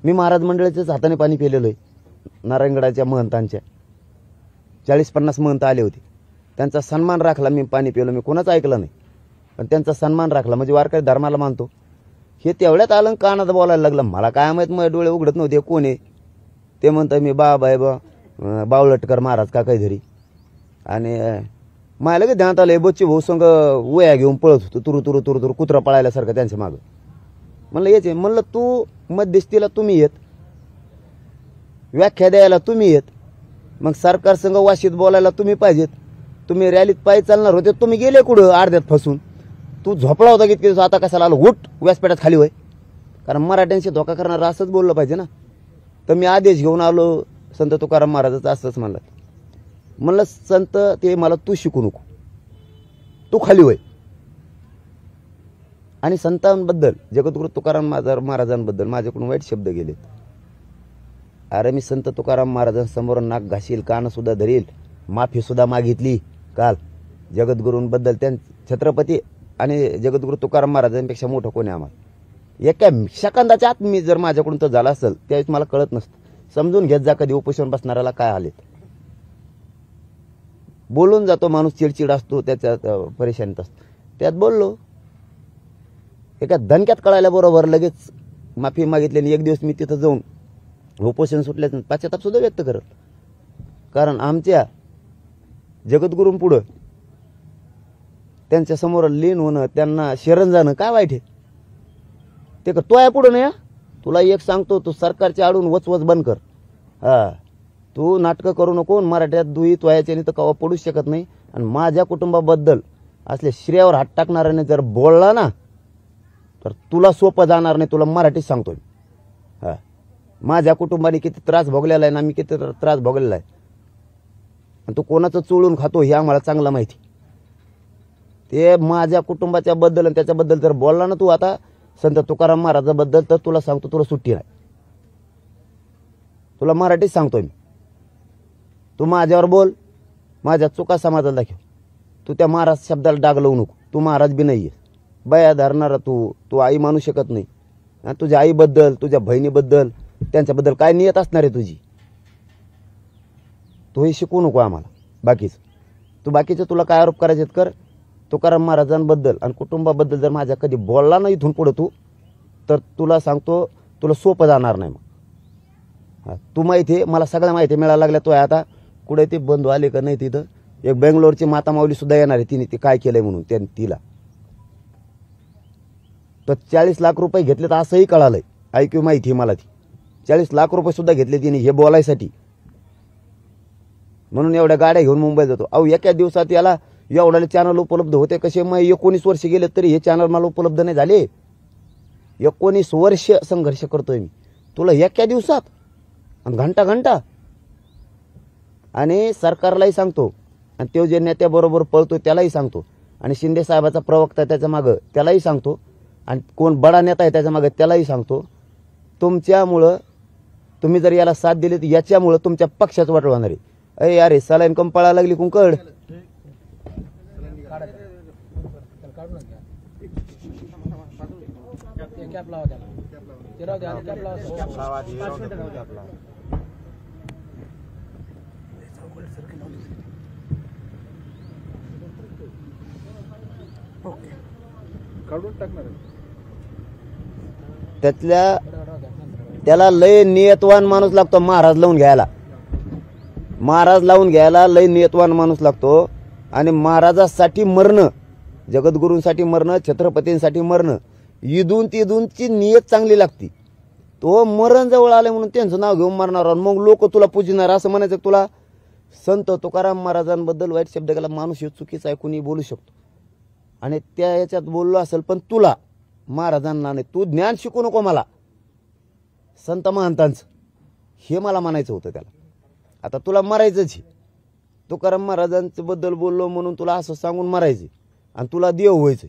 मी महाराज मंडळाच्याच हाताने पाणी पिलेलं आहे। नारायणगडाच्या महंतांच्या 40-50 महंत आले होते, त्यांचा सन्मान राखला, मी पाणी पिलो, मी कोणाचं ऐकलं नाही, पण त्यांचा सन्मान राखला, म्हणजे वारकरी धर्माला मानतो। हे तेवढ्यात आलं कानात बोलायला लागलं, मला काय माहित, माझे डोळे उघडत नव्हते कोण आहे ते, म्हणतं मी बाबा आहे बा बावलटकर महाराज का काहीतरी, आणि मला लगेच ध्यानात आलं बच्चे भाऊ संग वया घेऊन पळत होतो, तुरु तुरु तुरु तुरु कुत्रा पळायल्यासारखं त्यांच्या मागं। म्हणलं याचे, म्हणलं तू मध्यस्थीला तुम्ही येत, व्याख्या द्यायला तुम्ही येत, मग सरकार संघ वाशीत बोलायला तुम्ही पाहिजेत, तुम्ही रॅलीत पायी चालणार होते, तुम्ही गेले कुठं अर्ध्यात फसून, तू झोपला होता किती दिवस, आता कशाला आलो, उठ व्यासपीठात खाली होय, कारण मराठ्यांशी धोका करणार असंच बोललं पाहिजे ना। तर मी आदेश घेऊन आलो संत तुकाराम महाराजाचं, असंच म्हणलं संत ते मला तू शिकू नको, तू खाली होय। आणि संतांबद्दल, जगद्गुरु तुकाराम महाराजांबद्दल माझ्याकडून वाईट शब्द गेलेत। अरे मी संत तुकाराम महाराजांसमोर नाक घाशील, कान सुद्धा धरील, माफी सुद्धा मागितली काल जगद्गुरूंबद्दल। त्या छत्रपती आणि जगद्गुरु तुकाराम महाराजांपेक्षा मोठं कोणी आम्हाला, एका सेकंदाच्या आत मी जर माझ्याकडून तर झाला असेल त्यावेळेस मला कळत नसतं। समजून घेत जा कधी उपोषण बसणाऱ्याला काय आलेत, बोलून जातो माणूस, चिडचिड असतो, त्याच्यात परेशानीत असतो, त्यात बोललो, एका धनक्यात कळायला बरोबर लगेच माफी मागितली, आणि एक दिवस मी तिथं जाऊन उपोषण सुटल्याचं पश्चाताप सुद्धा व्यक्त करत, कारण आमच्या जगद्गुरूंपुढं त्यांच्या समोर लीन होणं, त्यांना शरण जाणं काय वाईट आहे ते कर, तो आहे पुढं नाही। तुला एक सांगतो, तू सरकारच्या आडून वचवच बंद कर, हा तू नाटकं करू नको, मराठ्यात दुई तोयाच्याने तर कवा पडूच शकत नाही। आणि माझ्या कुटुंबाबद्दल असल्या श्रेयावर हात टाकणाऱ्याने जर बोलला ना तर तुला सोपं जाणार नाही, तुला मराठीत सांगतोय। हा माझ्या कुटुंबाने किती त्रास भोगलेला आहे ना, मी किती त्रास भोगलेला आहे, आणि तू कोणाचं चोळून खातो हे आम्हाला चांगलं माहिती। ते माझ्या कुटुंबाच्या बद्दल आणि त्याच्याबद्दल जर बोलला ना तू आता संत तुकाराम महाराजाबद्दल, तर तुला सांगतो तुला सुट्टी नाही, तुला मराठीत सांगतोय मी। तू माझ्यावर बोल, माझ्या चुका समाजाला दाखव, तू त्या महाराज शब्दाला डाग लावू नको, तू महाराज बी नाहीये, बया धरणारा तू आई मानू शकत नाही, तुझ्या आईबद्दल, तुझ्या बहिणीबद्दल, त्यांच्याबद्दल काय नियत असणार आहे तुझी, तू हे शिकवू नको आम्हाला बाकीचं। तू बाकीचं तुला काय आरोप करायचे कर, तुकाराम महाराजांबद्दल आणि कुटुंबाबद्दल जर माझ्या कधी बोलला ना इथून पुढे तू, तर तुला सांगतो तुला सोपं जाणार नाही। मग तू माहिती आहे, मला सगळ्या माहिती मिळायला लागल्या, तो आता कुठे ते बंधू आले का नाही तिथं, एक बेंगलोरची माता माऊली सुद्धा येणार आहे, तिने ते काय केलंय म्हणून तिला तर 40 लाख रुपये घेतले, तर असंही कळालंय, ऐकू माहिती मला, ती 40 लाख रुपये सुद्धा घेतले तिने हे बोलायसाठी, म्हणून एवढ्या गाड्या घेऊन मुंबईत जातो। अहो एका दिवसात याला एवढ्याला चॅनल उपलब्ध होते कसे, मग 19 वर्ष गेले तरी हे चॅनल मला उपलब्ध नाही झाले। 19 वर्ष संघर्ष करतोय मी, तुला एका दिवसात, आणि घंटा। आणि सरकारलाही सांगतो, आणि तो जे नेत्याबरोबर पळतो त्यालाही सांगतो, आणि शिंदे साहेबाचा प्रवक्ता त्याच्या मागं त्यालाही सांगतो, आणि कोण बडा नेता आहे त्याच्या मागे त्यालाही सांगतो, तुमच्यामुळं, तुम्ही जर याला साथ दिली तर याच्यामुळं तुमच्या पक्षाचं वाटलं होणार आहे। अरे अरे सलाईन कम पळायला लागली कुंकड, त्याला लय नियतवान माणूस लागतो, महाराज लावून घ्यायला लय नियतवान माणूस लागतो। आणि महाराजासाठी मरणं, जगद्गुरूंसाठी मरणं, छत्रपतींसाठी मरणं, इदून तिदूनची नियत चांगली लागती। तो मरण जवळ आले म्हणून त्यांचं नाव घेऊन मरणार, मग लोक तुला पूजणार असं म्हणायचं। तुला संत तुकाराम महाराजांबद्दल वाईट शब्द गेला, माणूस हे चुकीचा आहे, कुणी बोलू शकतो, आणि त्या याच्यात बोललो असेल, पण तुला महाराजांना नाही, तू ज्ञान शिकू नको मला संत महंतांचं, हे मला म्हणायचं होतं त्याला। आता तुला मरायचंच, तुकाराम महाराजांच्या बद्दल बोललो म्हणून तुला असं सांगून मरायचं, आणि तुला देव व्हायचं।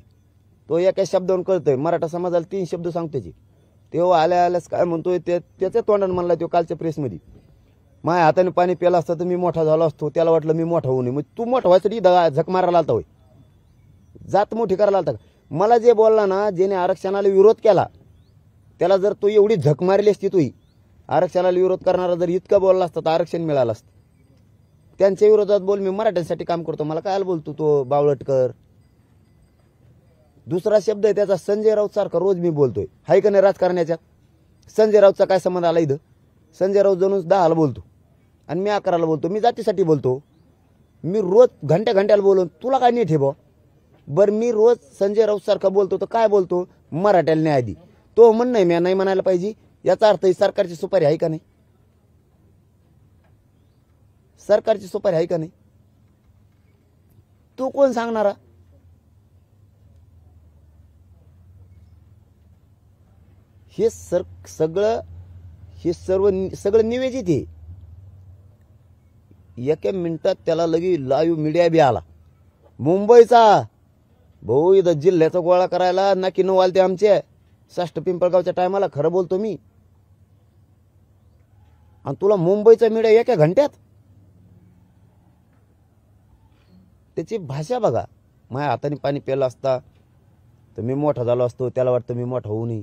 तो एका शब्दावरून कळतोय, मराठा समाजाला 3 शब्द सांगतो तेव्हा आल्यास काय म्हणतोय, त्याच्या तोंडाने म्हणला तो कालच्या प्रेसमध्ये, माझ्या हाताने पाणी प्याला असतं तर मी मोठा झालो असतो, त्याला वाटलं मी मोठा होऊ नये, मग तू मोठा व्हायसाठी झक मारायला आलता होय, जात मोठी करायला आलता का? मला जे बोलला ना, ज्याने आरक्षणाला विरोध केला त्याला जर तो एवढी झक मारली असती, तोही आरक्षणाला विरोध करणारा जर इतका बोलला असता तर आरक्षण मिळालं असतं. त्यांच्या विरोधात बोल, मी मराठ्यांसाठी काम करतो, मला काय बोलतो तो बावळटकर. दुसरा शब्द आहे त्याचा संजय राऊत सारखा रोज मी बोलतोय, हाय का नाही राजकारण्याच्या. संजय राऊतचा काय संबंध आला इथं? संजय राऊत जणून 10ला बोलतो आणि मी 11ला बोलतो. मी जातीसाठी बोलतो, मी रोज घंट्याला बोलून तुला काय नीट हे बा. बरं मी रोज संजय राऊत सारखा बोलतो तर काय बोलतो? मराठ्याला न्याय दी. तो म्हण नाही, मी नाही म्हणायला पाहिजे, याचा अर्थ सरकारची सुपारी आहे का नाही? सरकारची सुपारी आहे का नाही? तू कोण सांगणारा? हे सगळं निवेदित आहे. एका मिनिटात त्याला लगी लाईव्ह मीडिया बी आला मुंबईचा. भाऊ इथं जिल्ह्याचा गोळा करायला नाकी न वालते आमचे. साष्ट पिंपळगावच्या टायमाला खरं बोलतो मी. आणि तुला मुंबईचा मीडिया एका घंट्यात. त्याची भाषा बघा. माझ्या हाताने पाणी प्यायला असता तर मी मोठा झालो असतो, त्याला वाटतं मी मोठा होऊ नये.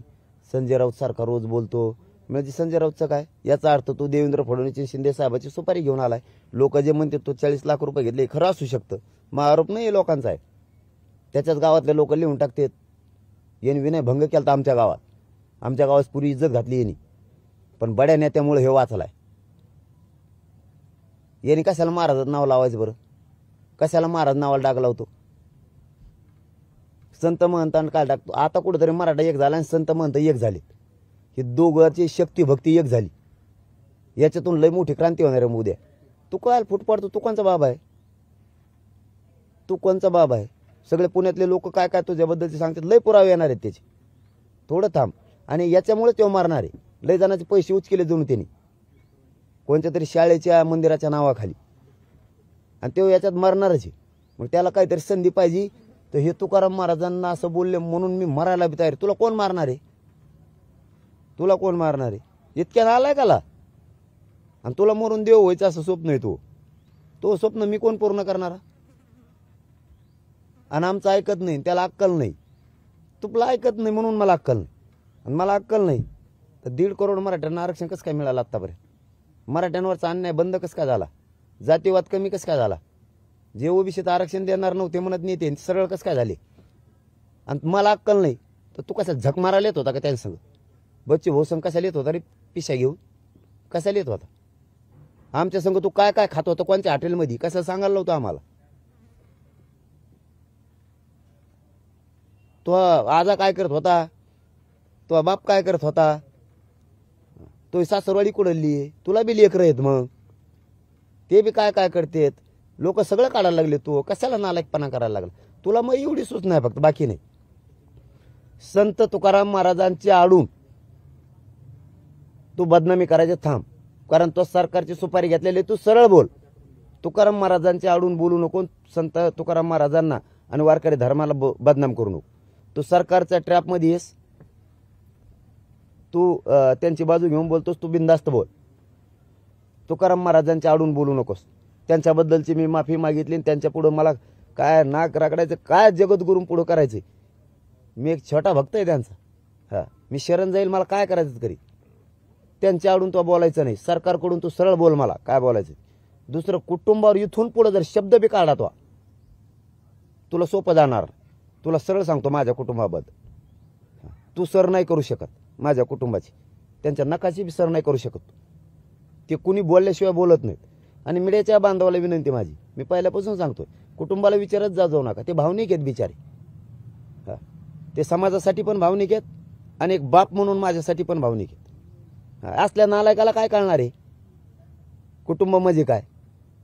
संजय राऊत सारखा रोज बोलतो, म्हणजे संजय राऊतचं काय? याचा अर्थ तो देवेंद्र फडणवीस शिंदे साहेबाची सुपारी घेऊन आलाय. लोक जे म्हणते तो 40 लाख रुपये घेतले, खरं असू शकतं. मग आरोप नाही लोकांचा आहे. त्याच्याच गावातले लोक लिहून टाकतात, यांनी विनय भंग केला आमच्या गावात. आमच्या गावात पुरी इज्जत घातली यांनी, पण बड्या नेत्यामुळे हे वाचलाय. यांनी कशाला महाराजात नाव लावायचं बरं? कशाला महाराज नावाला डाग लावतो? संत महंत काय टाकतो? आता कुठेतरी मराठा एक झाला आणि संत महंत एक झाले. ही दोघांची शक्ती भक्ती एक झाली. याच्यातून लय मोठी क्रांती होणार आहे उद्या. तू काय फुट पडतो? तू कोणचा बाबा आहे? तू कोणचा बाबा आहे? सगळे पुण्यातले लोक काय काय तुझ्याबद्दलचे सांगतात, लय पुरावे येणार आहेत त्याचे. थोडं थांब. आणि याच्यामुळे तो मारणार आहे. लय जणांचे पैसे उचकेले जाऊन त्यांनी कोणत्या तरी शाळेच्या मंदिराच्या नावाखाली, आणि तो याच्यात मरणारच आहे. मग त्याला काहीतरी संधी पाहिजे. तर हे तुकाराम महाराजांना असं बोलले म्हणून मी मरायला बी तयार. तुला कोण मारणार आहे? तुला कोण मारणार आहे? इतक्या आलाय काला? आणि तुला मरून देव व्हायचं असं स्वप्न आहे तो स्वप्न मी कोण पूर्ण करणार? आणि आमचं ऐकत नाही, त्याला अक्कल नाही. तुला ऐकत नाही म्हणून मला अक्कल नाही, आणि मला अक्कल नाही तर 1.5 करोड मराठ्यांना आरक्षण कसं काय मिळालं आतापर्यंत? मराठ्यांवरचा अन्याय बंद कसं काय झाला? जातीवाद कमी कसं काय झाला? जे ओबीसीत आरक्षण देणार नव्हते म्हणत नेते सरळ कसं काय झाले? आणि मला अक्कल नाही तर तू कसा झक मारायला येत होता का त्यांच्या संग? बच्चे भाऊ संग कशाला येत होता रे पिशा घेऊन? कशाला येत होता आमच्या संग? तू काय काय खात होता कोणत्या हॉटेलमध्ये? कसं सांगायला नव्हतं आम्हाला? तो आजा काय करत होता? तो बाप काय करत होता? तो सासरवाडी कुडली. तुला बी लेकरं आहेत, मग ते बी काय काय करतेत. लोक सगळं काढायला लागले. तू कशाला नालायकपणा करायला लागला? तुला मग एवढी सूच नाही, फक्त बाकी नाही. संत तुकाराम महाराजांची आडून तू बदनामी करायचे थांब, कारण तो सरकारची सुपारी घेतलेली. तू सरळ बोल. तुकाराम महाराजांची आडून बोलू नको. संत तुकाराम महाराजांना आणि वारकरी धर्माला बदनाम करू नको. तू सरकारच्या ट्रॅपमध्ये येस. तू त्यांची बाजू घेऊन बोलतोस. तू बिनधास्त बोल. तुकाराम महाराजांच्या आडून बोलू नकोस. त्यांच्याबद्दलची मी माफी मागितली. त्यांच्या पुढं मला काय नाक राखडायचं, काय जगद्गुरू पुढं करायचं? मी एक छोटा भक्त आहे त्यांचा. हा, मी शरण जाईल, मला काय करायचं तरी. त्यांच्या आडून तो बोलायचं नाही. सरकारकडून तू सरळ बोल, मला काय बोलायचं. दुसरं कुटुंबावर इथून पुढे जर शब्द बी काढा तो, तुला सोपं जाणार. तुला सरळ सांगतो, माझ्या कुटुंबाबद्दल तू सर नाही करू शकत. माझ्या कुटुंबाची, त्यांच्या नकाची बी सर नाही करू शकत. ते कुणी बोलल्याशिवाय बोलत नाहीत. आणि मीडियाच्या बांधवाला विनंती माझी, मी पहिल्यापासून सांगतोय, कुटुंबाला विचारत जाऊ नका. ते भावनिक आहेत बिचारे. हा, ते समाजासाठी पण भावनिक आहेत, आणि एक बाप म्हणून माझ्यासाठी पण भावनिक आहेत. असल्या नालायकाला काय कळणार आहे कुटुंब म्हणजे काय?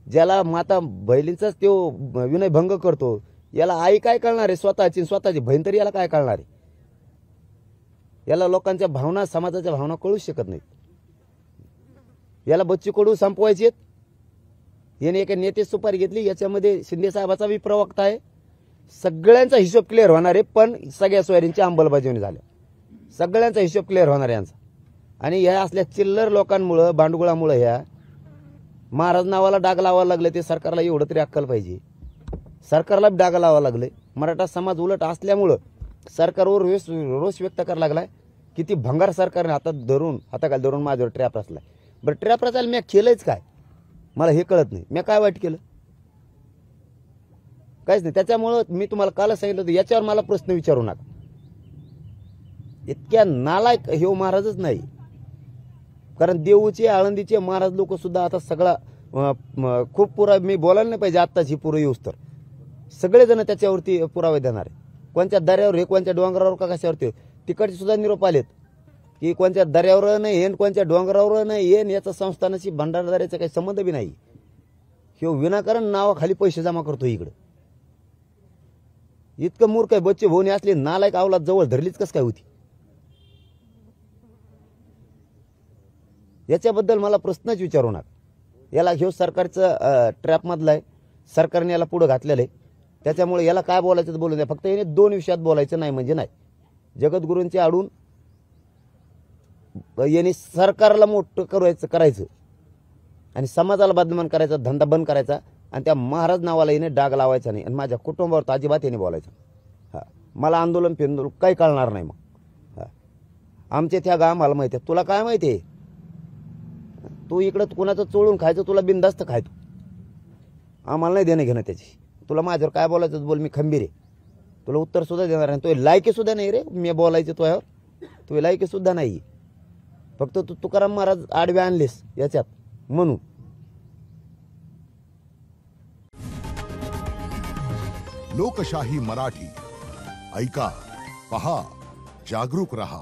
ज्याला माता बहिणींचाच तो विनय भंग करतो, याला आई काय कळणार आहे? स्वतःची बहीण तरी याला काय कळणार आहे? याला लोकांच्या भावना, समाजाच्या भावना कळूच शकत नाहीत. याला बच्चू कडू संपवायचे. याने एका नेते सुपारी घेतली. याच्यामध्ये शिंदे साहेबाचा बी प्रवक्ता आहे. सगळ्यांचा हिशोब क्लिअर होणार आहे, पण सगळ्या सोयरींची अंमलबजावणी झाल्या. सगळ्यांचा हिशोब क्लिअर होणार आहे यांचा. आणि ह्या असल्या चिल्लर लोकांमुळं, भांडगुळामुळं ह्या महाराज नावाला डाग लावायला लागले. ते सरकारला एवढं तरी अक्कल पाहिजे. सरकारला डाग लावायला लागले. मराठा समाज उलट असल्यामुळं सरकारवर रोष व्यक्त करायला लागलाय. किती भंगार सरकारने हाताखाली धरून माझ्यावर ट्रॅप रचलाय. बरं ट्रॅप रचायला मी केलंच काय मला हे कळत नाही. मी काय वाईट केलं? काहीच नाही. त्याच्यामुळं मी तुम्हाला कालच सांगितलं होतं याच्यावर मला प्रश्न विचारू नका. इतक्या नालायक हे महाराजच नाही. कारण देऊचे आळंदीचे महाराज लोक सुद्धा आता सगळा खूप पुरा मी बोलायला नाही पाहिजे आत्ताची पुरं येऊस तर सगळेजण त्याच्यावरती पुरावे देणार आहे. कोणत्या दर्यावर हे कोणत्या डोंगरावर का कशावरती तिकडचे सुद्धा निरोप आलेत की कोणत्या दर्यावर नाही येन कोणत्या डोंगरावर नाही येन याचा संस्थानाशी भंडारदाऱ्याचा काही संबंध बी नाही. हे विनाकारण नावाखाली पैसे जमा करतो इकडं. इतकं मूर्ख आहे. बच्चे भोवणी असले नालायक अवलाद जवळ धरलीच कस काय होती? याच्याबद्दल मला प्रश्नच विचारू नका. याला हे सरकारचं ट्रॅपमधलं आहे. सरकारने याला पुढं घातलेलं आहे. त्याच्यामुळे याला काय बोलायचं बोलू द्या. फक्त याने 2 विषयात बोलायचं नाही म्हणजे नाही. जगद्गुरूंचे आडून याने सरकारला मोठं करायचं आणि समाजाला बदनाम करायचा धंदा बंद करायचा आणि त्या महाराज नावाला याने डाग लावायचा नाही आणि माझ्या कुटुंबावर तर अजिबात याने बोलायचं. हां मला आंदोलन फिंदोलन काही कळणार नाही. मग हां आमच्या त्या आम्हाला माहिती आहे. तुला काय माहिती आहे? तू इकडं कुणाचं चोळून खायचं तुला बिनधास्त खायचो. आम्हाला नाही देणं घेणं त्याची. तुला माझ्यावर काय बोलायचं बोल. मी खंबीर आहे. तुला उत्तर सुद्धा देणार नाही. तो लायकी सुद्धा नाही रे मी बोलायचं तो यावर. तू लायकी सुद्धा नाही. फक्त तू तुकाराम महाराज आडवे आणलेस याच्यात म्हणून. लोकशाही मराठी ऐका, पहा, जागरूक रहा.